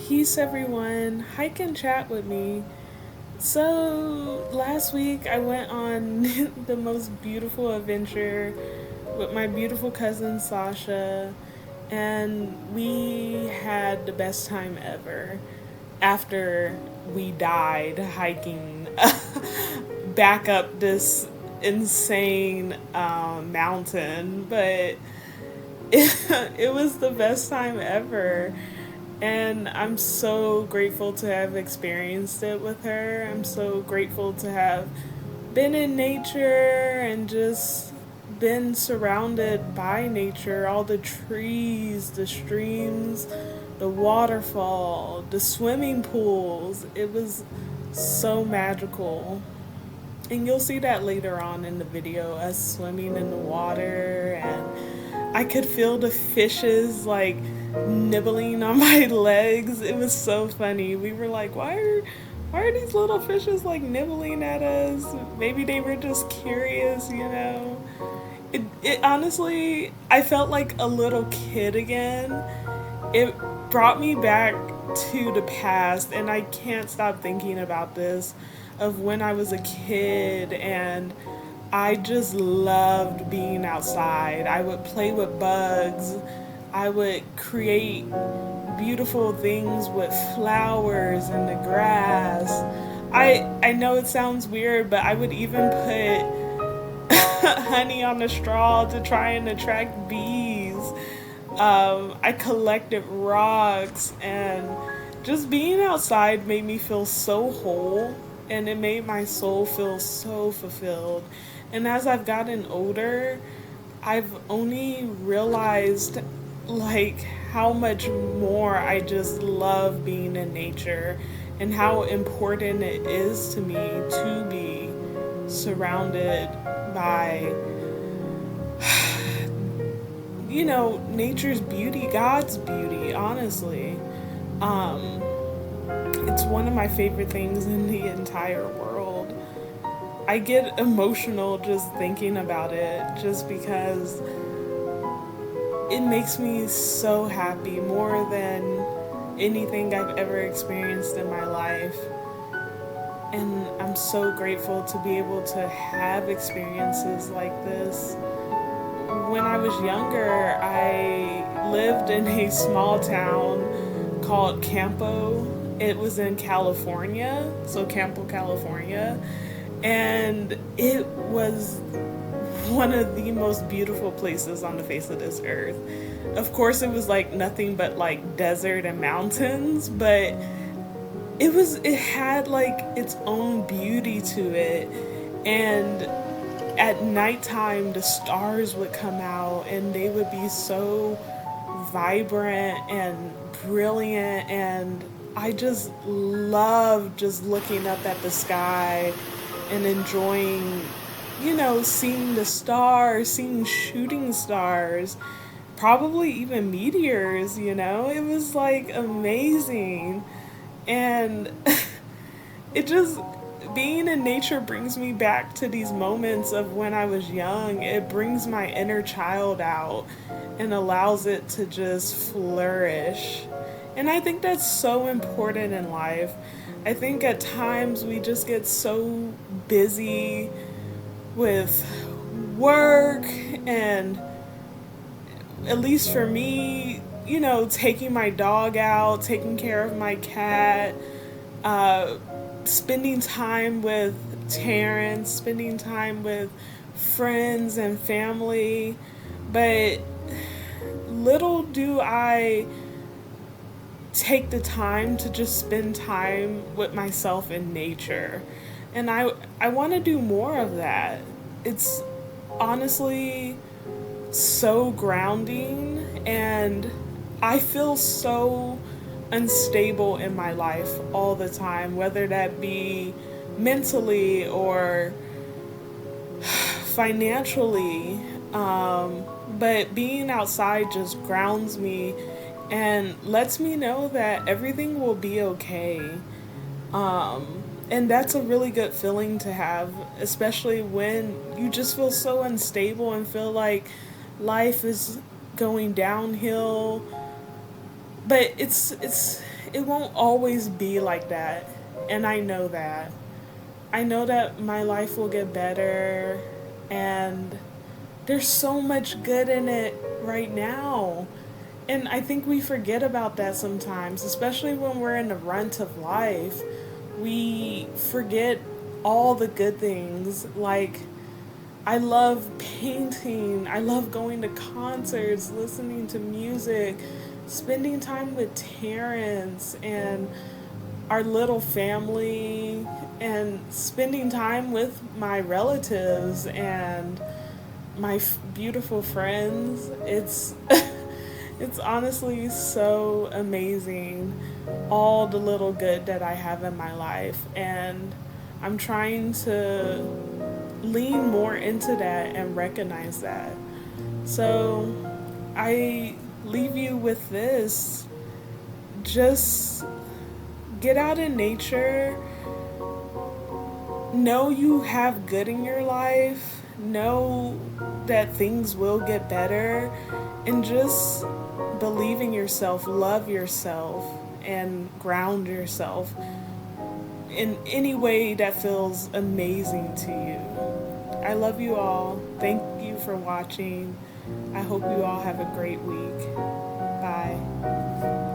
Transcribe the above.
Peace, everyone. Hike and chat with me. So, last week I went on the most beautiful adventure with my beautiful cousin Sasha, and we had the best time ever after we died hiking back up this insane mountain. But it was the best time ever. And I'm so grateful to have experienced it with her. I'm so grateful to have been in nature and just been surrounded by nature, all the trees, the streams, the waterfall, the swimming pools. It was so magical. And you'll see that later on in the video, us swimming in the water, and I could feel the fishes like nibbling on my legs. It was so funny. We were like, why are these little fishes like nibbling at us? Maybe they were just curious, you know. It honestly, I felt like a little kid again. It brought me back to the past, and I can't stop thinking about this of when I was a kid, and I just loved being outside. I would play with bugs. I would create beautiful things with flowers and the grass. I know it sounds weird, but I would even put honey on the straw to try and attract bees. I collected rocks, and just being outside made me feel so whole, and it made my soul feel so fulfilled. And as I've gotten older, I've only realized like how much more I just love being in nature and how important it is to me to be surrounded by nature's beauty, God's beauty, honestly. Um, it's one of my favorite things in the entire world. I get emotional just thinking about it just because it makes me so happy more than anything I've ever experienced in my life. And I'm so grateful to be able to have experiences like this. When I was younger, I lived in a small town called Campo. It was in California, so Campo, California. And it was one of the most beautiful places on the face of this earth. Of course, it was like nothing but like desert and mountains, but it had like its own beauty to it. And at nighttime the stars would come out and they would be so vibrant and brilliant, and I just love just looking up at the sky and enjoying, seeing the stars, seeing shooting stars, probably even meteors, It was like amazing. And it just, being in nature brings me back to these moments of when I was young. It brings my inner child out and allows it to just flourish. And I think that's so important in life. I think at times we just get so busy with work, and at least for me, taking my dog out, taking care of my cat, uh, spending time with Terrence, spending time with friends and family. But little do I take the time to just spend time with myself in nature. And I want to do more of that. It's honestly so grounding, and I feel so unstable in my life all the time, whether that be mentally or financially. But being outside just grounds me and lets me know that everything will be okay. And that's a really good feeling to have, especially when you just feel so unstable and feel like life is going downhill. But it won't always be like that. And I know that. I know that my life will get better, and there's so much good in it right now. And I think we forget about that sometimes, especially when we're in the runt of life. We forget all the good things. Like, I love painting, I love going to concerts, listening to music, spending time with Terrence and our little family, and spending time with my relatives and my beautiful friends. It's honestly so amazing, all the little good that I have in my life, and I'm trying to lean more into that and recognize that. So I leave you with this: just get out in nature, know you have good in your life, know that things will get better, and just believe in yourself, love yourself, and ground yourself in any way that feels amazing to you. I love you all. Thank you for watching. I hope you all have a great week. Bye.